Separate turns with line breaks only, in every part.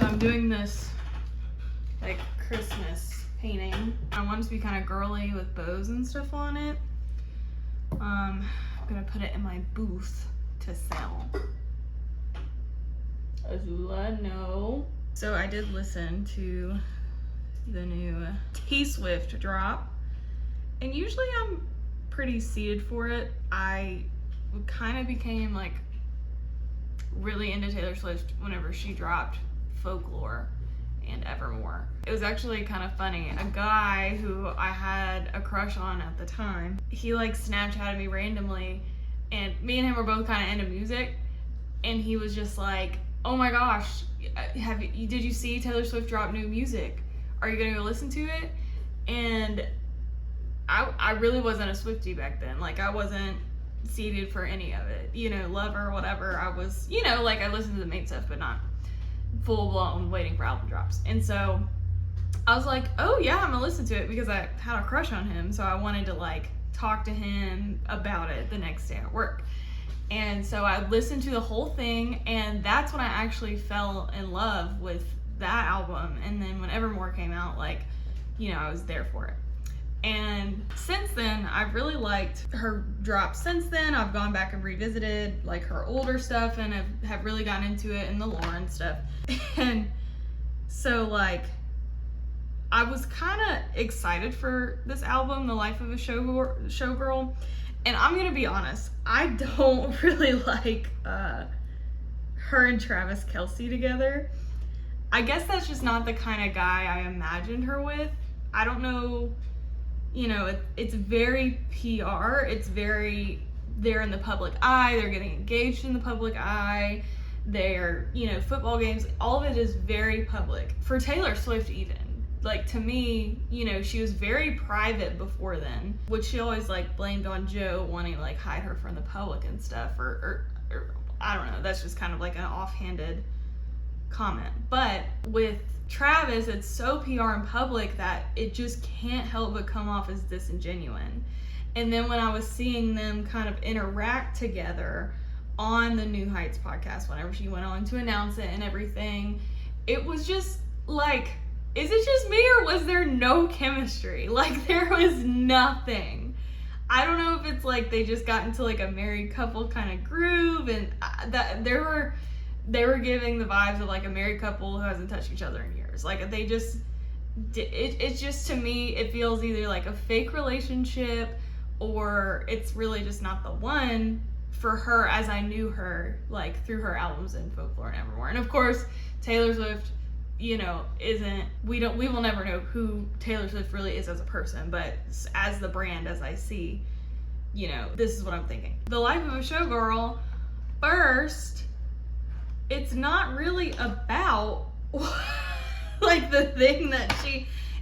So I'm doing this like Christmas painting. I want it to be kind of girly with bows and stuff on it. I'm gonna put it in my booth to sell. Azula, no. So I did listen to the new T-Swift drop, and usually I'm pretty seated for it. I kind of became like really into Taylor Swift whenever she dropped Folklore and Evermore. It was actually kind of funny. A guy who I had a crush on at the time, he like Snapchatted me randomly, and me and him were both kind of into music, and he was just like, oh my gosh, did you see Taylor Swift drop new music? Are you gonna go listen to it? And I really wasn't a Swiftie back then. Like, I wasn't seated for any of it. You know, love her, whatever. I was, you know, like I listened to the main stuff, but not full blown waiting for album drops. And so I was like, oh yeah, I'm gonna listen to it because I had a crush on him. So I wanted to like talk to him about it the next day at work. And so I listened to the whole thing, and that's when I actually fell in love with that album. And then when Evermore came out, like, you know, I was there for it. And since then, I've really liked her drops. Since then, I've gone back and revisited like her older stuff, and have really gotten into it and the Lauren stuff. And so like, I was kind of excited for this album, The Life of a Showgirl. And I'm gonna be honest, I don't really like her and Travis Kelce together. I guess that's just not the kind of guy I imagined her with. I don't know, you know, it's very PR. It's very, they're in the public eye, they're getting engaged in the public eye, they're, you know, football games, all of it is very public. For Taylor Swift even. Like, to me, you know, she was very private before then, which she always like blamed on Joe wanting to like hide her from the public and stuff, or I don't know, that's just kind of like an offhanded comment. But with Travis, it's so PR in public that it just can't help but come off as disingenuous. And then when I was seeing them kind of interact together on the New Heights podcast, whenever she went on to announce it and everything, it was just like, is it just me, or was there no chemistry? Like, there was nothing. I don't know if it's like they just got into like a married couple kind of groove, and that they were giving the vibes of like a married couple who hasn't touched each other in years. Like, they just, it's just, to me, it feels either like a fake relationship, or it's really just not the one for her as I knew her, like through her albums in Folklore and Evermore. And of course, Taylor Swift, you know, we will never know who Taylor Swift really is as a person, but as the brand, as I see, you know, this is what I'm thinking. The Life of a Showgirl, first, it's not really about like the thing that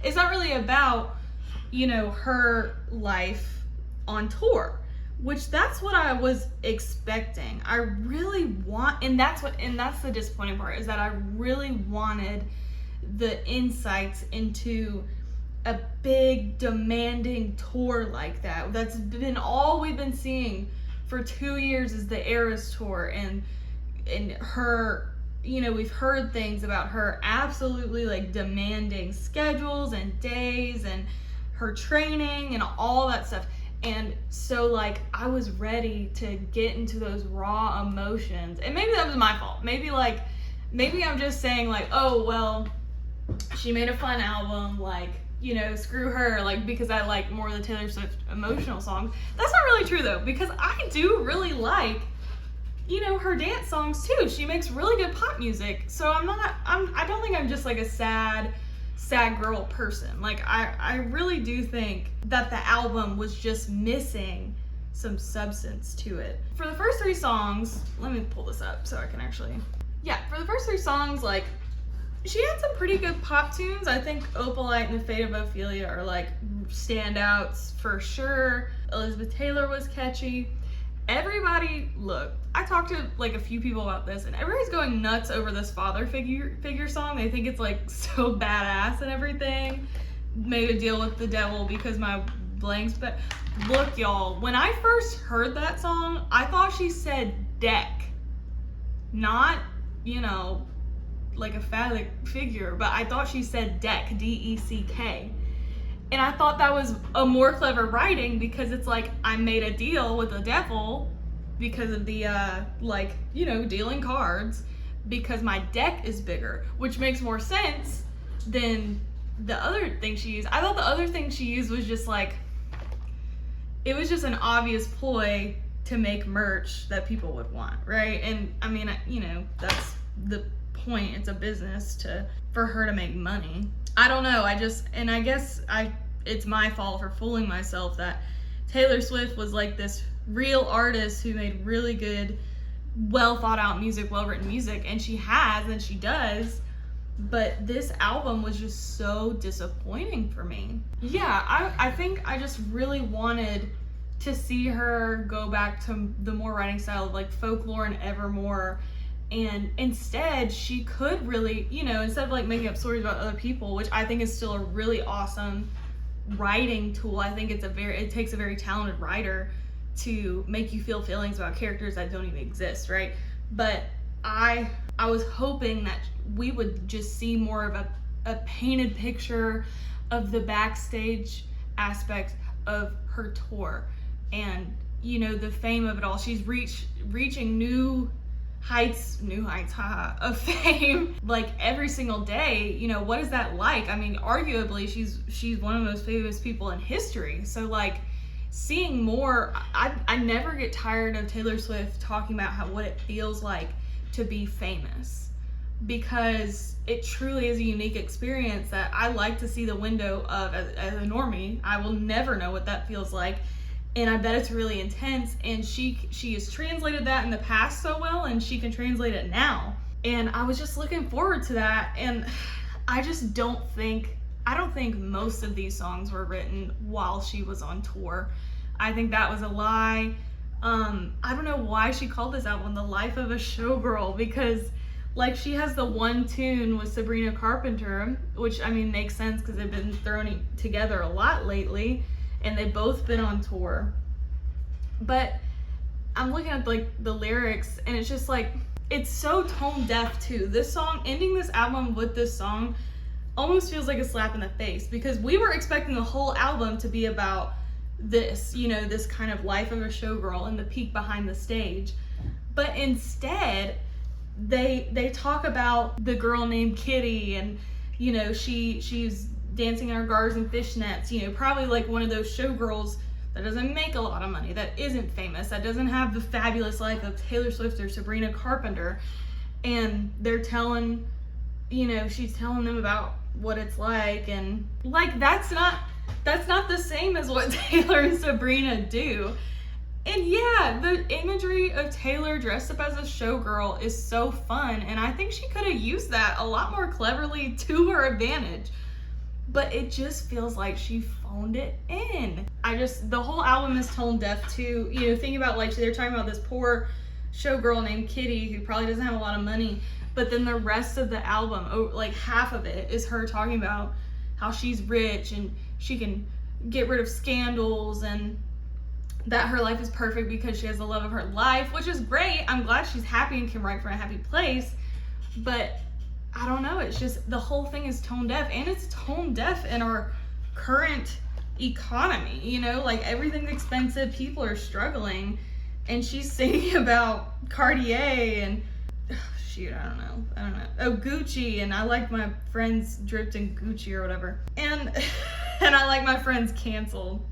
it's not really about, you know, her life on tour, which that's what I was expecting. I really and that's the disappointing part, is that I really wanted the insights into a big demanding tour like that. That's been all we've been seeing for 2 years, is the Eras tour, and her, you know, we've heard things about her absolutely like demanding schedules and days and her training and all that stuff. And so like, I was ready to get into those raw emotions, and maybe that was my fault. Maybe I'm just saying like, oh well, she made a fun album, like, you know, screw her, like, because I like more of the Taylor Swift emotional songs. That's not really true though, because I do really like, you know, her dance songs too. She makes really good pop music. So I don't think I'm just like a sad girl person. Like, I really do think that the album was just missing some substance to it. For the first 3 songs, let me pull this up so I can actually, for the first 3 songs, like, she had some pretty good pop tunes. I think Opalite and The Fate of Ophelia are like standouts for sure. Elizabeth Taylor was catchy. Everybody, look, I talked to like a few people about this, and everybody's going nuts over this father figure song. They think it's like so badass and everything. Made a deal with the devil because my blanks, but look, y'all, when I first heard that song, I thought she said deck, not, you know, like a phallic figure, but I thought she said deck, D-E-C-K. And I thought that was a more clever writing, because it's like, I made a deal with the devil because of the, like, you know, dealing cards, because my deck is bigger, which makes more sense than the other thing she used. I thought the other thing she used was just like, it was just an obvious ploy to make merch that people would want, right? And I mean, you know, that's the point. It's a business for her to make money. I don't know. I guess it's my fault for fooling myself that Taylor Swift was like this real artist who made really good, well thought out music, well written music, and she has, and she does. But this album was just so disappointing for me. Yeah, I think I just really wanted to see her go back to the more writing style of like Folklore and Evermore. And instead, she could really, you know, instead of like making up stories about other people, which I think is still a really awesome writing tool. I think it takes a very talented writer to make you feel feelings about characters that don't even exist, right? But I was hoping that we would just see more of a painted picture of the backstage aspect of her tour, and you know, the fame of it all. She's reaching new heights of fame like every single day. You know, what is that like? I mean, arguably she's one of the most famous people in history. So like, seeing more, I never get tired of Taylor Swift talking about what it feels like to be famous, because it truly is a unique experience that I like to see the window of. As a normie, I will never know what that feels like, and I bet it's really intense. And she has translated that in the past so well, and she can translate it now. And I was just looking forward to that. And I don't think most of these songs were written while she was on tour. I think that was a lie. I don't know why she called this album The Life of a Showgirl, because like, she has the one tune with Sabrina Carpenter, which I mean makes sense because they've been thrown together a lot lately, and they've both been on tour. But I'm looking at like the lyrics, and it's just like, it's so tone deaf too. This song, ending this album with this song, almost feels like a slap in the face, because we were expecting the whole album to be about this, you know, this kind of life of a showgirl and the peek behind the stage. But instead, they talk about the girl named Kitty, and you know, she's dancing in her garters and fishnets, you know, probably like one of those showgirls that doesn't make a lot of money, that isn't famous, that doesn't have the fabulous life of Taylor Swift or Sabrina Carpenter. And they're telling, you know, she's telling them about what it's like, and like, that's not the same as what Taylor and Sabrina do. And yeah, the imagery of Taylor dressed up as a showgirl is so fun, and I think she could have used that a lot more cleverly to her advantage. But it just feels like she phoned it in. The whole album is tone deaf too. You know, think about, like, they're talking about this poor showgirl named Kitty who probably doesn't have a lot of money, but then the rest of the album, like half of it, is her talking about how she's rich and she can get rid of scandals, and that her life is perfect because she has the love of her life, which is great. I'm glad she's happy and can write from a happy place. But I don't know, it's just, the whole thing is tone deaf, and it's tone deaf in our current economy, you know, like everything's expensive, people are struggling, and she's singing about Cartier and shoot, I don't know, oh, Gucci, and I like my friends dripped in Gucci or whatever, and I like my friends canceled.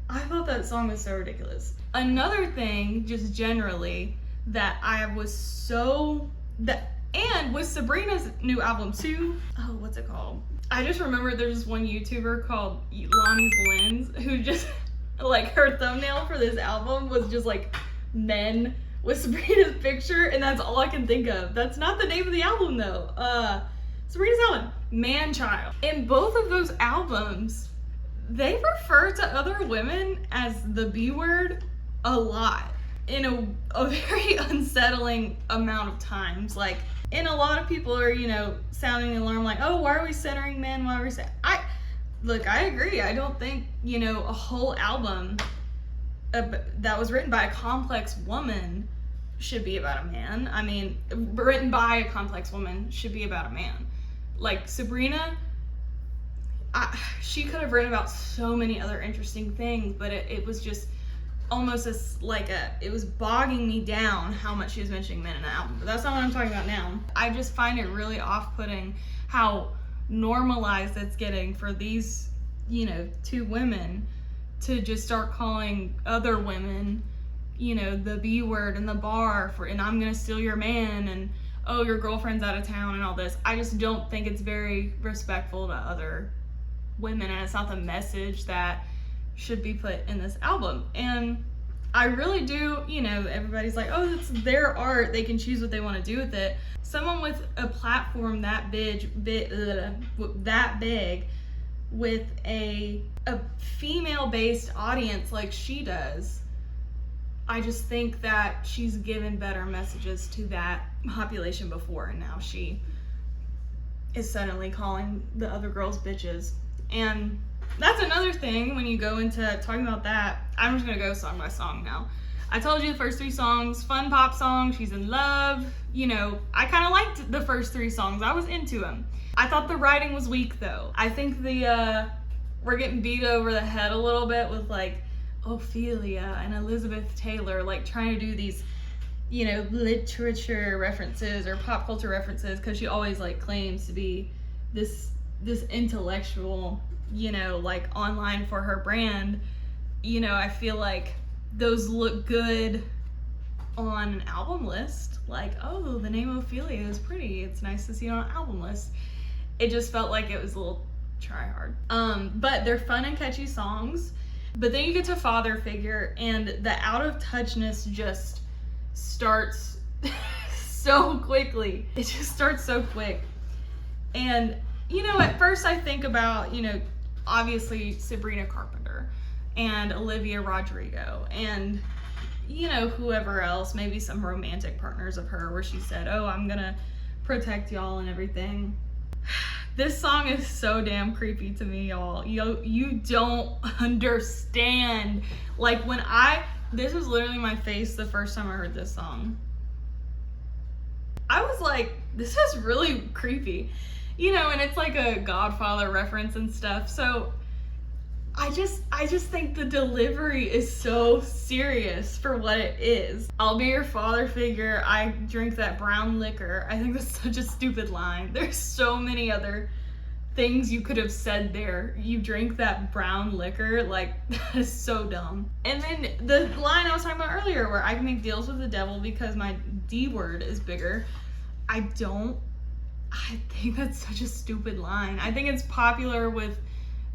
I thought that song was so ridiculous. Another thing, just generally, that I was and with Sabrina's new album too, oh, what's it called? I just remember there's this one YouTuber called Lonnie's Lens who just, like, her thumbnail for this album was just like men with Sabrina's picture, and that's all I can think of. That's not the name of the album though. Sabrina's album, Man Child. In both of those albums, they refer to other women as the B word a lot, in a very unsettling amount of times. Like, and a lot of people are, you know, sounding the alarm like, oh, why are we centering men? Why are we look, I agree. I don't think, you know, a whole album that was written by a complex woman should be about a man. I mean, written by a complex woman should be about a man. Like Sabrina, she could have written about so many other interesting things, but it was just almost it was bogging me down how much she was mentioning men in the album. But that's not what I'm talking about now. I just find it really off-putting how normalized it's getting for these, two women to just start calling other women, the B word in the bar and I'm gonna steal your man, and oh, your girlfriend's out of town, and all this. I just don't think it's very respectful to other women, and it's not the message that should be put in this album. And I really do, everybody's like, oh, it's their art, they can choose what they want to do with it. Someone with a platform that big with a female-based audience like she does, I just think that she's given better messages to that population before, and now she is suddenly calling the other girls bitches. And that's another thing when you go into talking about that. I'm just gonna go song by song now. I told you the first 3 songs, fun pop song, she's in love. I kind of liked the first 3 songs. I was into them. I thought the writing was weak though. I think we're getting beat over the head a little bit with like Ophelia and Elizabeth Taylor, like trying to do these, literature references or pop culture references, because she always like claims to be this intellectual, like online for her brand. I feel like those look good on an album list. Like, oh, the name Ophelia is pretty. It's nice to see it on an album list. It just felt like it was a little try hard. But they're fun and catchy songs. But then you get to Father Figure, and the out of touchness just starts so quickly. It just starts so quick. And, at first I think about, obviously Sabrina Carpenter and Olivia Rodrigo and, whoever else, maybe some romantic partners of her where she said, oh, I'm gonna protect y'all and everything. This song is so damn creepy to me, y'all. You don't understand. Like this was literally my face the first time I heard this song. I was like, this is really creepy. And it's like a Godfather reference and stuff. So I just think the delivery is so serious for what it is. I'll be your father figure. I drink that brown liquor. I think that's such a stupid line. There's so many other things you could have said there. You drink that brown liquor, like, that is so dumb. And then the line I was talking about earlier, where I can make deals with the devil because my D word is bigger. I think that's such a stupid line. I think it's popular with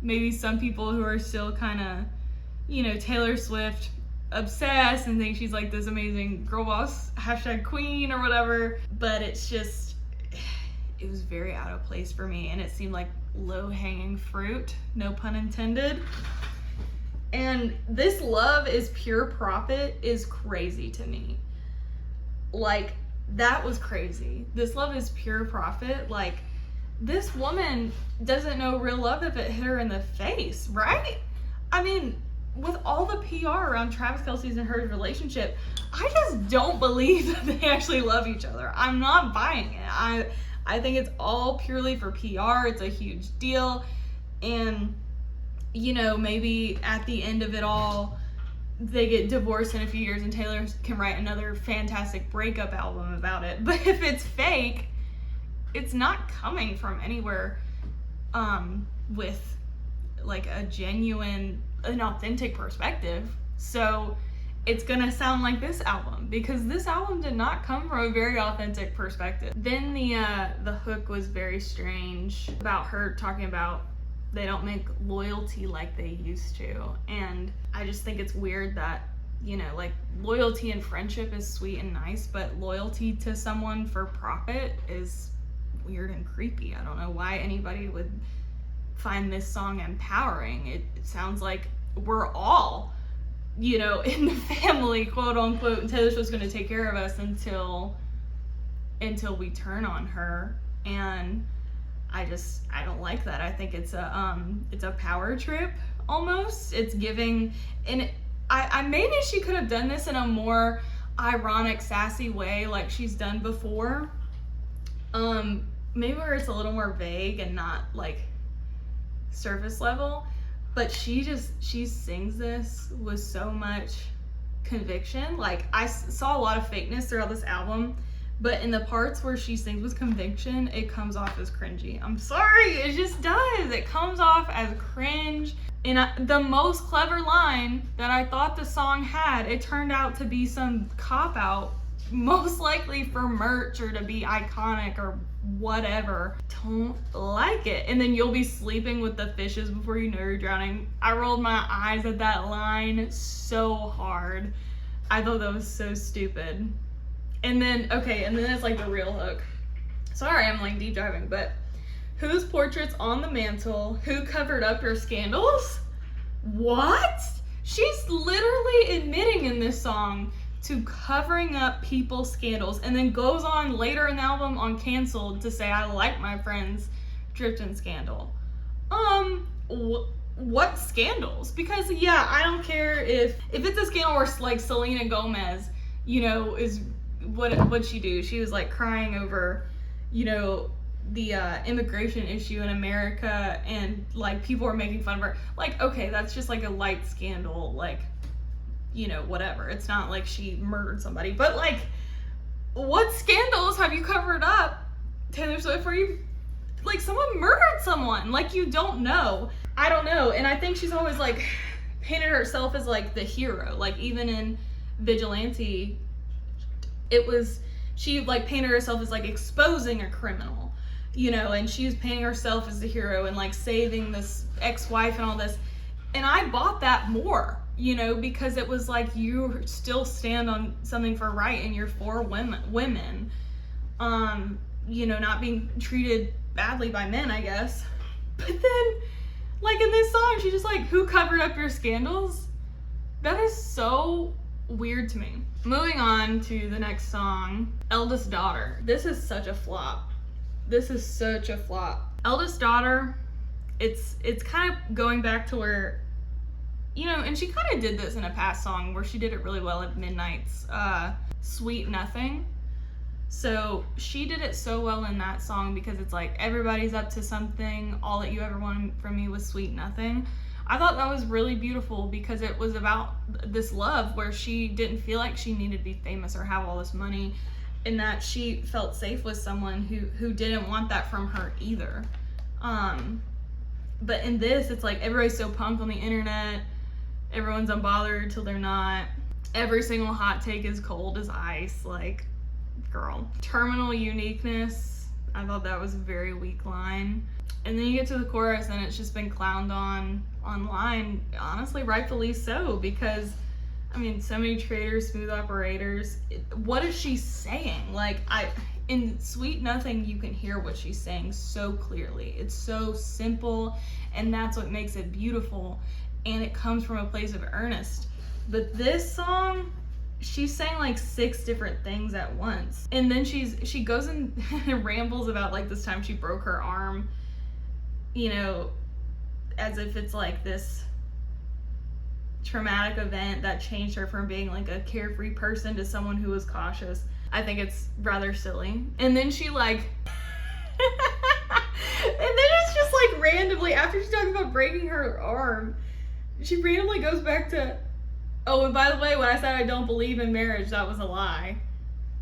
maybe some people who are still kind of, Taylor Swift obsessed and think she's like this amazing girl boss #queen or whatever. But it's just, it was very out of place for me, and it seemed like low-hanging fruit, no pun intended. And this love is pure profit is crazy to me. Like, that was crazy. This love is pure profit. Like, this woman doesn't know real love if it hit her in the face, right? I mean, with all the PR around Travis Kelce's and her relationship, I just don't believe that they actually love each other. I'm not buying it. I think it's all purely for PR. It's a huge deal. And, maybe at the end of it all, they get divorced in a few years and Taylor can write another fantastic breakup album about it. But if it's fake, it's not coming from anywhere with like a genuine, an authentic perspective. So it's gonna sound like this album, because this album did not come from a very authentic perspective. Then the hook was very strange about her talking about they don't make loyalty like they used to. And I just think it's weird that, like, loyalty and friendship is sweet and nice, but loyalty to someone for profit is weird and creepy. I don't know why anybody would find this song empowering. It sounds like we're all, in the family, quote unquote, and Taylor Swift's gonna take care of us until we turn on her. And I don't like that. I think it's a power trip almost. It's giving, and I maybe she could have done this in a more ironic, sassy way like she's done before. Maybe where it's a little more vague and not like surface level, but she sings this with so much conviction. Like, I saw a lot of fakeness throughout this album, but in the parts where she sings with conviction, it comes off as cringy. I'm sorry, it just does. It comes off as cringe. And the most clever line that I thought the song had, it turned out to be some cop-out, most likely for merch or to be iconic or whatever. Don't like it. And then you'll be sleeping with the fishes before you know you're drowning. I rolled my eyes at that line so hard. I thought that was so stupid. And then it's like the real hook. Sorry, I'm like deep diving, but whose portrait's on the mantle? Who covered up your scandals? What? She's literally admitting in this song to covering up people's scandals, and then goes on later in the album on Canceled to say, I like my friends dripped in scandal. What scandals? Because yeah, I don't care if it's a scandal where like Selena Gomez, you know, is what'd she do? She was like crying over, you know, the immigration issue in America, and like people were making fun of her. Like, okay, that's just like a light scandal, like, you know, whatever. It's not like she murdered somebody, but like, what scandals have you covered up, Taylor Swift, where you, like, someone murdered someone? Like, you don't know. I don't know. And I think she's always like painted herself as like the hero. Like, even in Vigilante, she like painted herself as like exposing a criminal, you know, and she was painting herself as the hero and like saving this ex-wife and all this. And I bought that more, you know, because it was like, you still stand on something for right and you're for women, you know, not being treated badly by men, I guess. But then, like, in this song, she's just like, who covered up your scandals? That is so weird to me. Moving on to the next song, Eldest Daughter. This is such a flop. Eldest Daughter, it's kind of going back to where, you know, and she kind of did this in a past song where she did it really well at Midnight's Sweet Nothing. So she did it so well in that song because it's like, everybody's up to something, all that you ever wanted from me was sweet nothing. I thought that was really beautiful because it was about this love where she didn't feel like she needed to be famous or have all this money, and that she felt safe with someone who didn't want that from her either. But in this, it's like everybody's so pumped on the internet, everyone's unbothered till they're not. Every single hot take is cold as ice. Like, girl. Terminal uniqueness, I thought that was a very weak line. And then you get to the chorus and it's just been clowned on online, honestly, rightfully so, because I mean, so many traders, smooth operators. What is she saying? Like, in Sweet Nothing, you can hear what she's saying so clearly. It's so simple, and that's what makes it beautiful, and it comes from a place of earnest. But this song, she's saying like 6 different things at once, and then she goes and rambles about like this time she broke her arm, you know, as if it's like this traumatic event that changed her from being like a carefree person to someone who was cautious. I think it's rather silly. And then she like and then it's just like randomly, after she's talking about breaking her arm, she randomly goes back to, oh, and by the way, when I said I don't believe in marriage, that was a lie.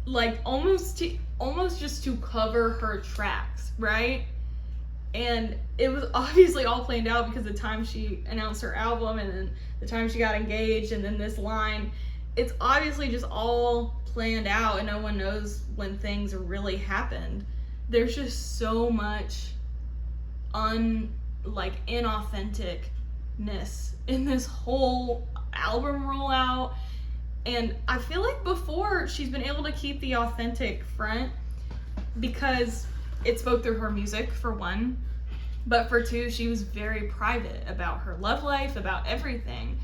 Like, almost just to cover her tracks, right? And it was obviously all planned out because the time she announced her album and then the time she got engaged and then this line, it's obviously just all planned out and no one knows when things really happened. There's just so much inauthenticness in this whole album rollout. And I feel like before she's been able to keep the authentic front because it spoke through her music, for one, but for two, she was very private about her love life, about everything.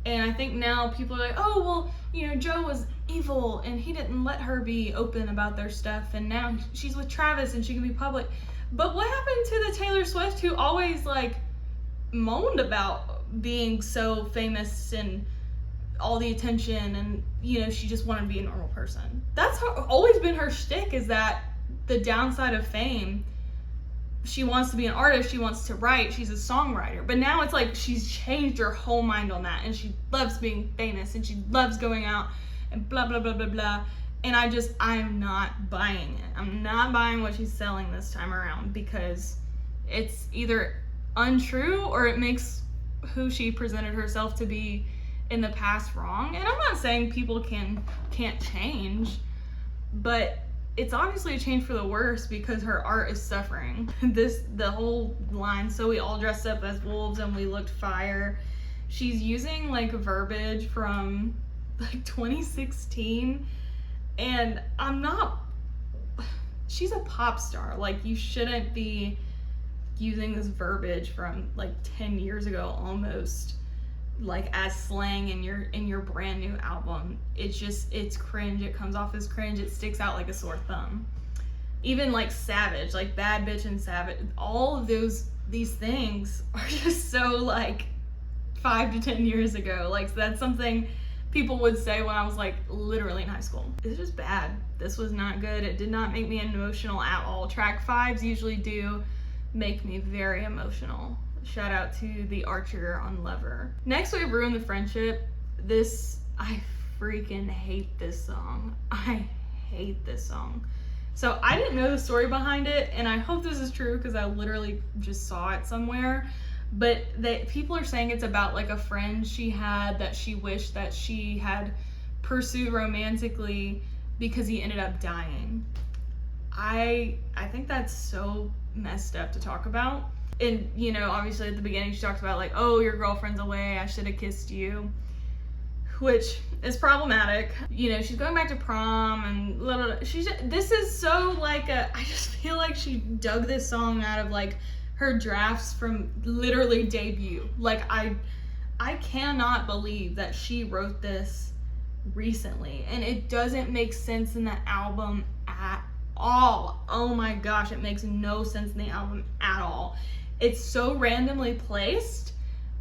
And I think now people are like, oh, well, you know, Joe was evil and he didn't let her be open about their stuff, and now she's with Travis and she can be public. But what happened to the Taylor Swift who always like moaned about being so famous and all the attention, and she just wanted to be a normal person. That's always been her shtick, is that the downside of fame, she wants to be an artist, she wants to write, she's a songwriter. But now it's like she's changed her whole mind on that, and she loves being famous, and she loves going out and blah blah blah blah blah. And I'm not buying it. I'm not buying what she's selling this time around, because it's either untrue or it makes who she presented herself to be in the past wrong. And I'm not saying people can't change, but it's obviously a change for the worse, because her art is suffering. The whole line, so we all dressed up as wolves and we looked fire. She's using like verbiage from like 2016, and she's a pop star. Like, you shouldn't be using this verbiage from like 10 years ago almost, like as slang in your brand new album. It's cringe. It comes off as cringe. It sticks out like a sore thumb. Even like Savage, like Bad Bitch and Savage, all of these things are just so like 5 to 10 years ago. Like, that's something people would say when I was like literally in high school. It's just bad. This was not good. It did not make me emotional at all. Track 5s usually do make me very emotional. Shout out to the Archer on Lover. Next, we have Ruin the Friendship. I freaking hate this song. I hate this song. So I didn't know the story behind it, and I hope this is true because I literally just saw it somewhere. But people are saying it's about like a friend she had that she wished that she had pursued romantically because he ended up dying. I think that's so messed up to talk about. And obviously at the beginning she talks about like, oh, your girlfriend's away, I should have kissed you, which is problematic. She's going back to prom and this is so like I just feel like she dug this song out of like her drafts from literally debut. Like, I cannot believe that she wrote this recently, and it doesn't make sense in the album at all. Oh my gosh, it makes no sense in the album at all. It's so randomly placed.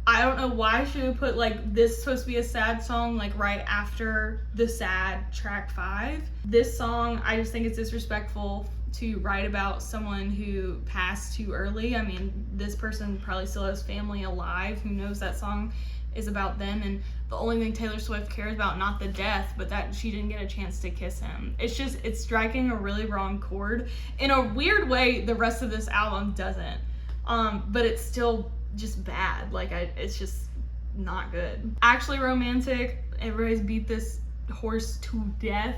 I don't know why she would put like this supposed to be a sad song like right after the sad track 5. This song, I just think it's disrespectful to write about someone who passed too early. I mean, this person probably still has family alive. Who knows? That song is about them, and the only thing Taylor Swift cares about, not the death, but that she didn't get a chance to kiss him. It's striking a really wrong chord. In a weird way, the rest of this album doesn't. But it's still just bad. Like, it's just not good. Actually Romantic, everybody's beat this horse to death,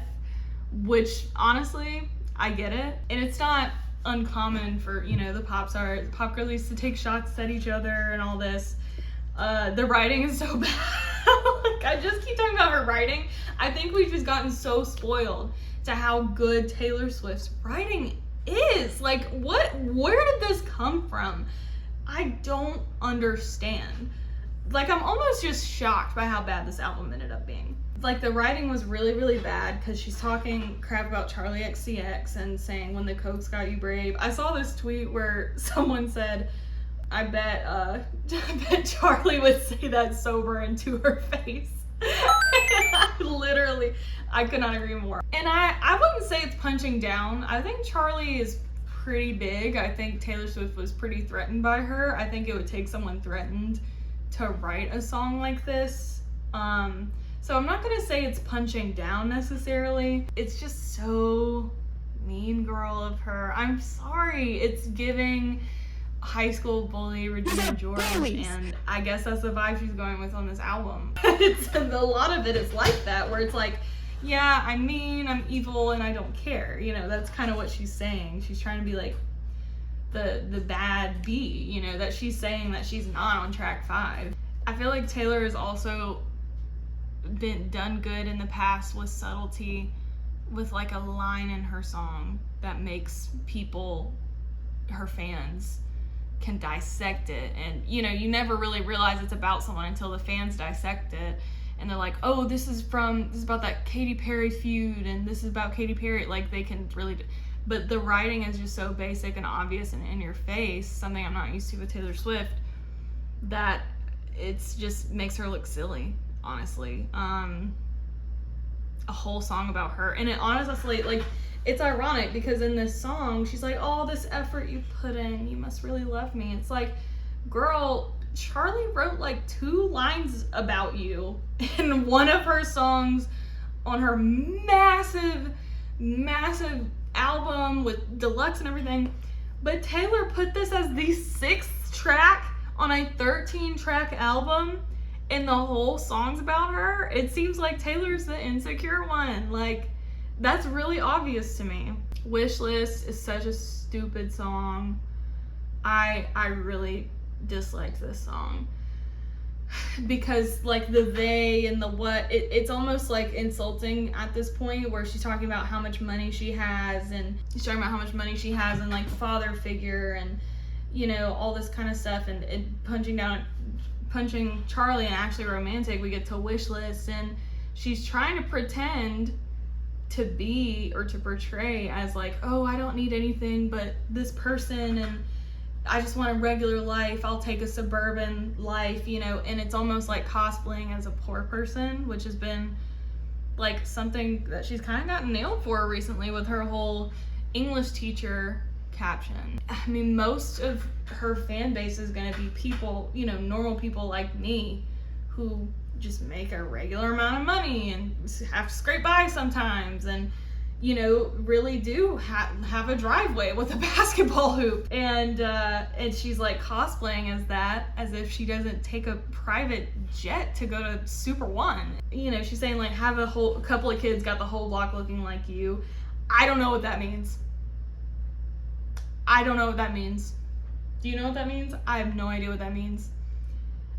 which honestly, I get it. And it's not uncommon for, the pop girlies to take shots at each other and all this. The writing is so bad. Like, I just keep talking about her writing. I think we've just gotten so spoiled to how good Taylor Swift's writing is. Like, where did this come from? I don't understand. Like, I'm almost just shocked by how bad this album ended up being. Like, the writing was really, really bad because she's talking crap about Charlie XCX and saying, when the Cokes got you brave. I saw this tweet where someone said, I bet Charlie would say that sober into her face. Literally, I could not agree more. And I wouldn't say it's punching down. I think Charlie is pretty big. I think Taylor Swift was pretty threatened by her. I think it would take someone threatened to write a song like this. So I'm not gonna say it's punching down necessarily. It's just so mean girl of her. I'm sorry. It's giving high school bully Regina George, and I guess that's the vibe she's going with on this album. A lot of it is like that, where it's like, yeah, I'm mean, I'm evil, and I don't care. That's kind of what she's saying. She's trying to be like the bad bee, that she's saying that she's not on track 5. I feel like Taylor has also been done good in the past with subtlety, with like a line in her song that makes people, her fans, can dissect it. And you never really realize it's about someone until the fans dissect it, and they're like, oh, this is about that Katy Perry feud, and this is about Katy Perry. Like, they can really but the writing is just so basic and obvious and in your face, something I'm not used to with Taylor Swift, that it's just makes her look silly. honestly. A whole song about her. And it honestly, like, it's ironic because in this song, she's like, all this effort you put in, you must really love me. It's like, girl, Charlie wrote like 2 lines about you in one of her songs on her massive album with deluxe and everything. But Taylor put this as the 6th track on a 13-track album, and the whole song's about her. It seems like Taylor's the insecure one. Like, that's really obvious to me. Wishlist is such a stupid song. I really dislike this song because like the they and the what, it's almost like insulting at this point where she's talking about how much money she has, and she's talking about how much money she has and like father figure and, you know, all this kind of stuff, and punching Charlie and actually romantic. We get to Wishlist, and she's trying to pretend to be or to portray as like, oh, I don't need anything but this person, and I just want a regular life. I'll take a suburban life, you know, and it's almost like cosplaying as a poor person, which has been like something that she's kind of gotten nailed for recently with her whole English teacher caption. I mean, most of her fan base is going to be people, you know, normal people like me who just make a regular amount of money and have to scrape by sometimes, and you know, really do have a driveway with a basketball hoop, and she's like cosplaying as that, as if she doesn't take a private jet to go to Super One. You know, she's saying like, have a couple of kids got the whole block looking like you. I don't know what that means. I don't know what that means. Do you know what that means? I have no idea what that means.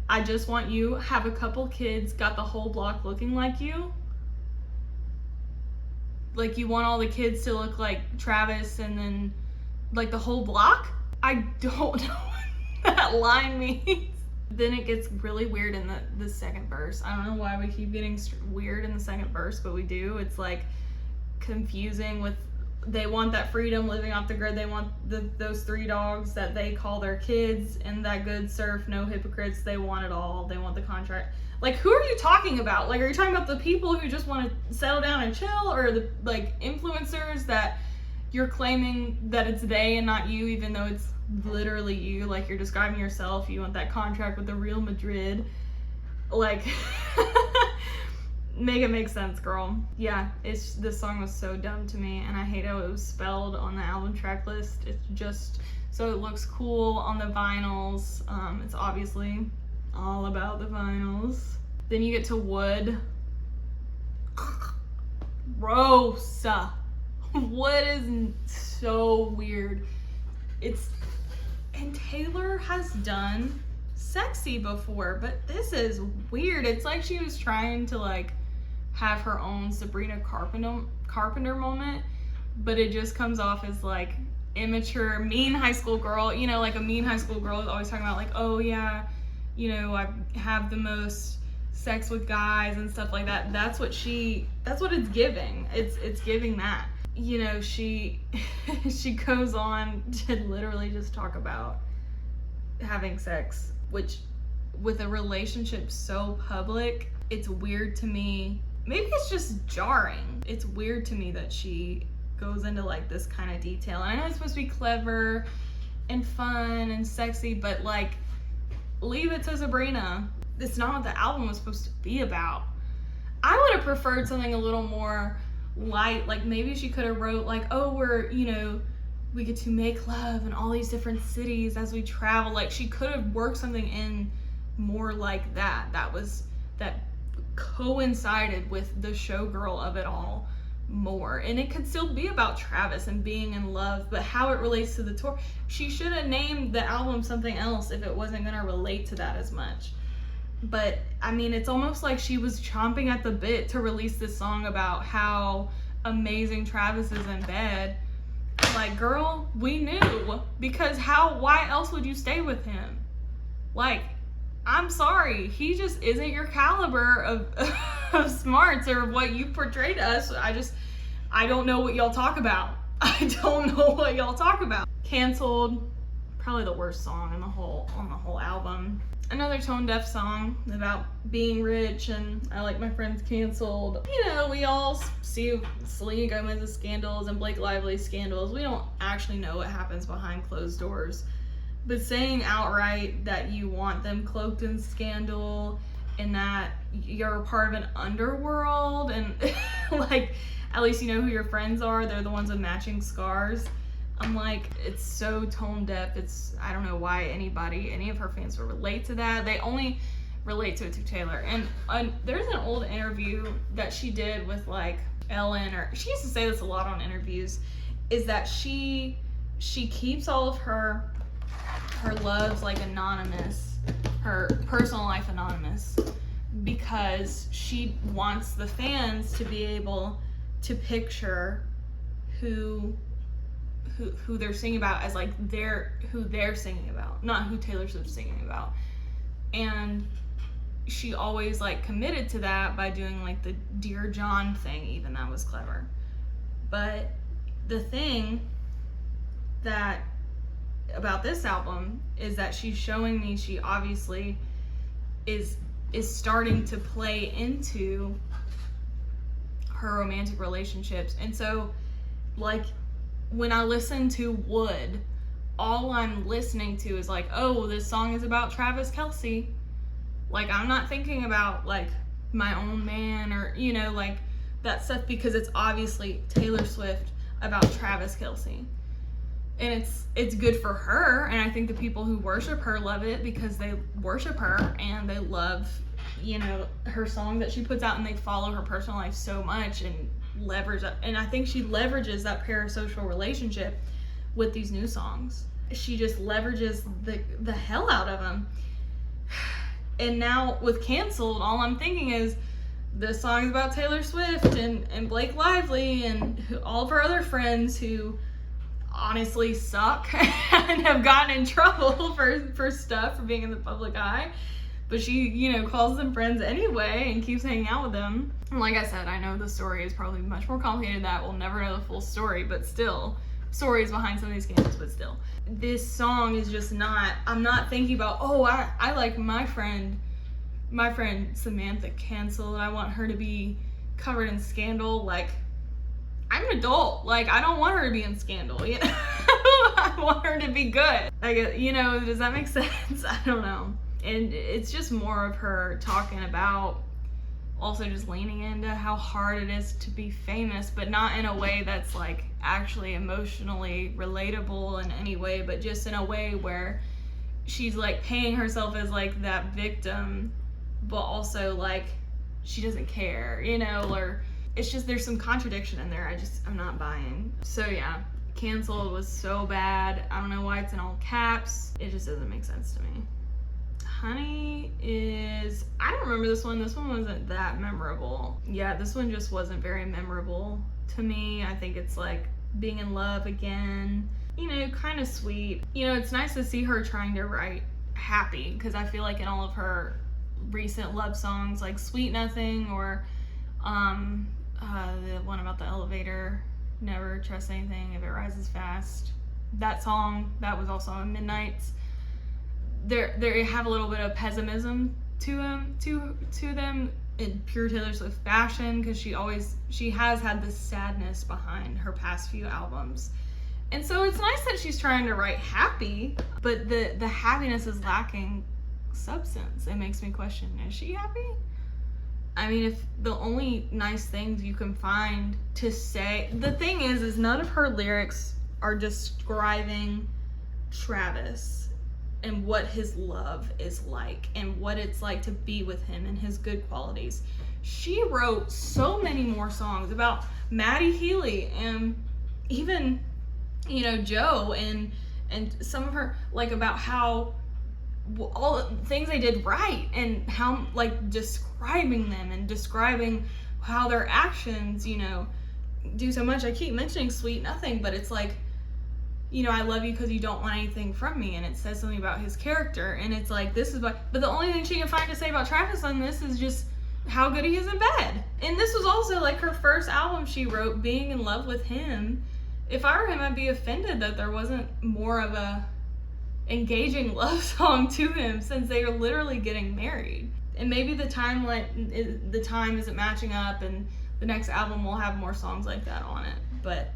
I just want you have a couple kids got the whole block looking like you. Like, you want all the kids to look like Travis and then like the whole block? I don't know what that line means. Then it gets really weird in the second verse. I don't know why we keep getting weird in the second verse, but we do. It's like confusing with, they want that freedom living off the grid. They want those 3 dogs that they call their kids, and that good surf, no hypocrites. They want it all. They want the contract. Like, who are you talking about? Like, are you talking about the people who just want to settle down and chill, or the like influencers that you're claiming that it's they and not you, even though it's literally you? Like, you're describing yourself. You want that contract with the Real Madrid. Like, make it make sense, girl. Yeah, this song was so dumb to me, and I hate how it was spelled on the album track list. It's just so it looks cool on the vinyls. It's obviously all about the vinyls. Then you get to Wood. Gross. Wood is so weird. And Taylor has done Sexy before, but this is weird. It's like she was trying to like have her own Sabrina Carpenter moment, but it just comes off as like immature, mean high school girl. You know, like a mean high school girl is always talking about like, oh yeah, you know, I have the most sex with guys and stuff like that. That's what it's giving. It's giving that. You know, she goes on to literally just talk about having sex, which with a relationship so public, it's weird to me. Maybe it's just jarring. It's weird to me that she goes into like this kind of detail. And I know it's supposed to be clever and fun and sexy, but like, leave it to Sabrina. It's not what the album was supposed to be about. I would have preferred something a little more light. Like, maybe she could have wrote like, oh, we're, you know, we get to make love in all these different cities as we travel. Like, she could have worked something in more like that. That coincided with the showgirl of it all more. And it could still be about Travis and being in love, but how it relates to the tour. She should have named the album something else if it wasn't going to relate to that as much. But I mean, it's almost like she was chomping at the bit to release this song about how amazing Travis is in bed. Like, girl, we knew, because why else would you stay with him? Like, I'm sorry, he just isn't your caliber of smarts or what you portrayed to us. I don't know what y'all talk about. I don't know what y'all talk about. Canceled probably the worst song on the whole album. Another tone deaf song about being rich and I Like My Friends Canceled. You know, we all see Selena Gomez's scandals and Blake Lively's scandals. We don't actually know what happens behind closed doors. But saying outright that you want them cloaked in scandal and that you're part of an underworld and like, at least you know who your friends are. They're the ones with matching scars. I'm like, it's so tone deaf. I don't know why any of her fans would relate to that. They only relate to it to Taylor. And there's an old interview that she did with like Ellen, or she used to say this a lot on interviews, is that she keeps all of her loves like anonymous, her personal life anonymous, because she wants the fans to be able to picture who they're singing about as like who they're singing about, not who Taylor Swift's singing about. And she always like committed to that by doing like the Dear John thing. Even that was clever. But the thing that about this album is that she's showing me she obviously is starting to play into her romantic relationships. And so like when I listen to Wood, all I'm listening to is like, oh, this song is about Travis Kelce. Like, I'm not thinking about like my own man or, you know, like that stuff, because it's obviously Taylor Swift about Travis Kelce. And it's good for her, and I think the people who worship her love it because they worship her and they love, you know, her songs that she puts out, and they follow her personal life so much and leverage that. And I think she leverages that parasocial relationship with these new songs. She just leverages the hell out of them. And now with Canceled, all I'm thinking is the songs about Taylor Swift and Blake Lively and all of her other friends who honestly suck and have gotten in trouble for stuff, for being in the public eye. But she, you know, calls them friends anyway and keeps hanging out with them. And like I said, I know the story is probably much more complicated than that. We'll never know the full story, but still, stories behind some of these scandals, but still. This song is just not, I'm not thinking about, oh, I like my friend Samantha Canceled. I want her to be covered in scandal. Like, I'm an adult. Like, I don't want her to be in scandal, you know? I want her to be good. Like, you know, does that make sense? I don't know. And it's just more of her talking about also just leaning into how hard it is to be famous, but not in a way that's like actually emotionally relatable in any way, but just in a way where she's like paying herself as like that victim, but also like she doesn't care, you know, or it's just there's some contradiction in there. I'm not buying. So yeah, Canceled was so bad. I don't know why it's in all caps. It just doesn't make sense to me. Honey is, I don't remember this one. This one wasn't that memorable. Yeah, this one just wasn't very memorable to me. I think it's like being in love again, you know, kind of sweet. You know, it's nice to see her trying to write happy, because I feel like in all of her recent love songs, like Sweet Nothing or the one about the elevator, Never Trust Anything If It Rises Fast, that song, that was also on Midnights. They have a little bit of pessimism to them in pure Taylor Swift fashion, because she has had this sadness behind her past few albums. And so it's nice that she's trying to write happy, but the happiness is lacking substance. It makes me question, is she happy? I mean, if the only nice things you can find to say, the thing is none of her lyrics are describing Travis and what his love is like and what it's like to be with him and his good qualities. She wrote so many more songs about Maddie Healy and even, you know, Joe and some of her, like about how all the things they did right and how, like, describing them and describing how their actions, you know, do so much. I keep mentioning Sweet Nothing, but it's like, you know, I love you because you don't want anything from me, and it says something about his character, and it's like, this is what, but the only thing she can find to say about Travis on this is just how good he is in bed. And this was also like her first album she wrote, being in love with him. If I were him, I'd be offended that there wasn't more of a engaging love song to him since they are literally getting married. And maybe the time isn't matching up, and the next album will have more songs like that on it. But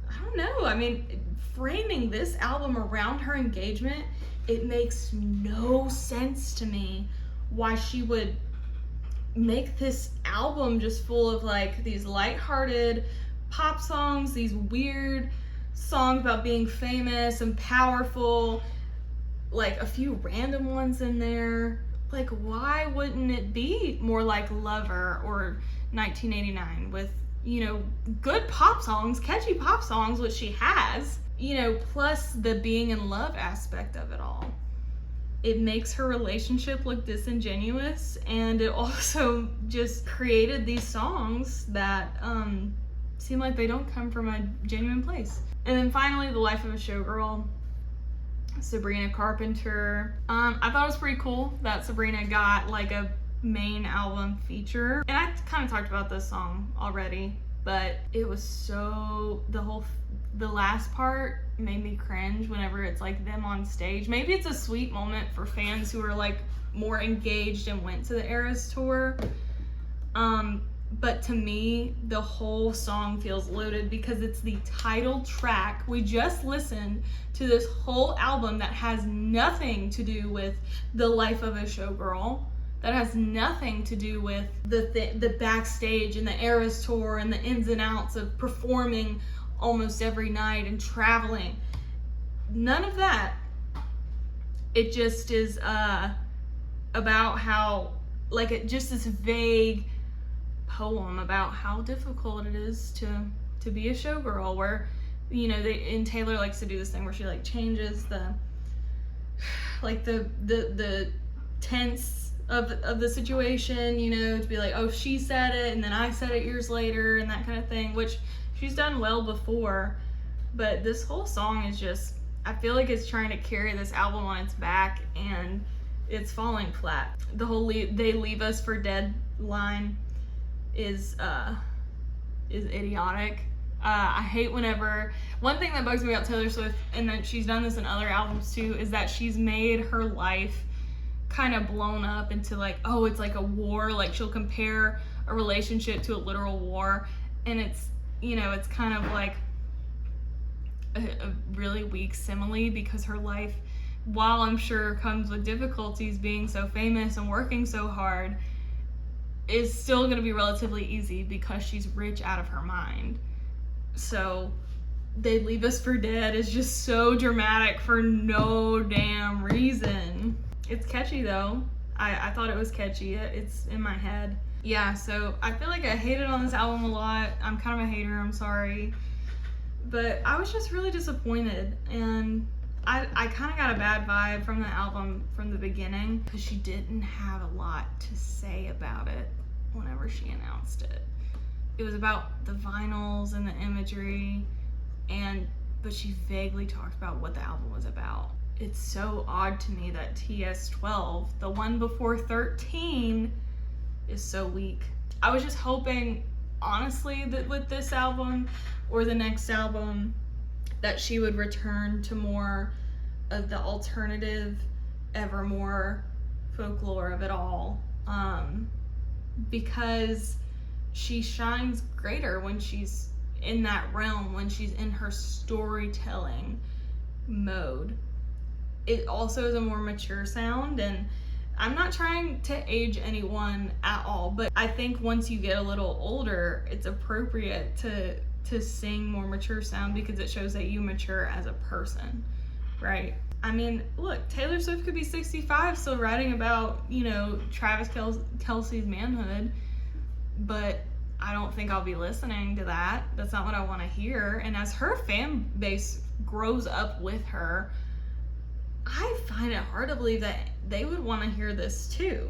I don't know. I mean, framing this album around her engagement, it makes no sense to me why she would make this album just full of like these lighthearted pop songs, these weird songs about being famous and powerful, like a few random ones in there. Like, why wouldn't it be more like Lover or 1989 with, you know, good pop songs, catchy pop songs, which she has, you know, plus the being in love aspect of it all. It makes her relationship look disingenuous, and it also just created these songs that seem like they don't come from a genuine place. And then finally, The Life of a Showgirl, Sabrina Carpenter. I thought it was pretty cool that Sabrina got like a main album feature. And I kind of talked about this song already, but it was so, the last part made me cringe whenever it's like them on stage. Maybe it's a sweet moment for fans who are like more engaged and went to the Eras tour. But to me, the whole song feels loaded because it's the title track. We just listened to this whole album that has nothing to do with The Life of a Showgirl, that has nothing to do with the backstage and the Eras tour and the ins and outs of performing almost every night and traveling. None of that. It just is about how, like, just this vague poem about how difficult it is to be a showgirl, where, you know, and Taylor likes to do this thing where she like changes the tense of the situation, you know, to be like, oh, she said it and then I said it years later and that kind of thing, which she's done well before. But this whole song is just, I feel like it's trying to carry this album on its back and it's falling flat. The whole they leave us for dead line is idiotic. I hate whenever, one thing that bugs me about Taylor Swift, and that she's done this in other albums too, is that she's made her life kind of blown up into like, oh, it's like a war. Like, she'll compare a relationship to a literal war, and it's, you know, it's kind of like a really weak simile, because her life, while I'm sure comes with difficulties being so famous and working so hard, is still going to be relatively easy because she's rich out of her mind. So they leave us for dead is just so dramatic for no damn reason. It's catchy though. I thought it was catchy. It's in my head. Yeah, so I feel like I hated on this album a lot. I'm kind of a hater, I'm sorry. But I was just really disappointed, and I kind of got a bad vibe from the album from the beginning, because she didn't have a lot to say about it whenever she announced it. It was about the vinyls and the imagery, but she vaguely talked about what the album was about. It's so odd to me that TS12, the one before 13, is so weak. I was just hoping, honestly, that with this album or the next album, that she would return to more of the alternative Evermore folklore of it all, because she shines greater when she's in that realm, when she's in her storytelling mode. It also is a more mature sound, and I'm not trying to age anyone at all, but I think once you get a little older, it's appropriate to sing more mature sound, because it shows that you mature as a person, right? I mean, look, Taylor Swift could be 65 still writing about, you know, Travis Kelce's manhood, but I don't think I'll be listening to that. That's not what I want to hear. And as her fan base grows up with her, I find it hard to believe that they would want to hear this too.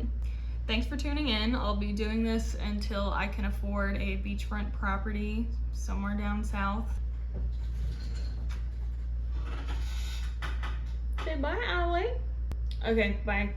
Thanks for tuning in. I'll be doing this until I can afford a beachfront property somewhere down south. Say bye, Allie. Okay, bye.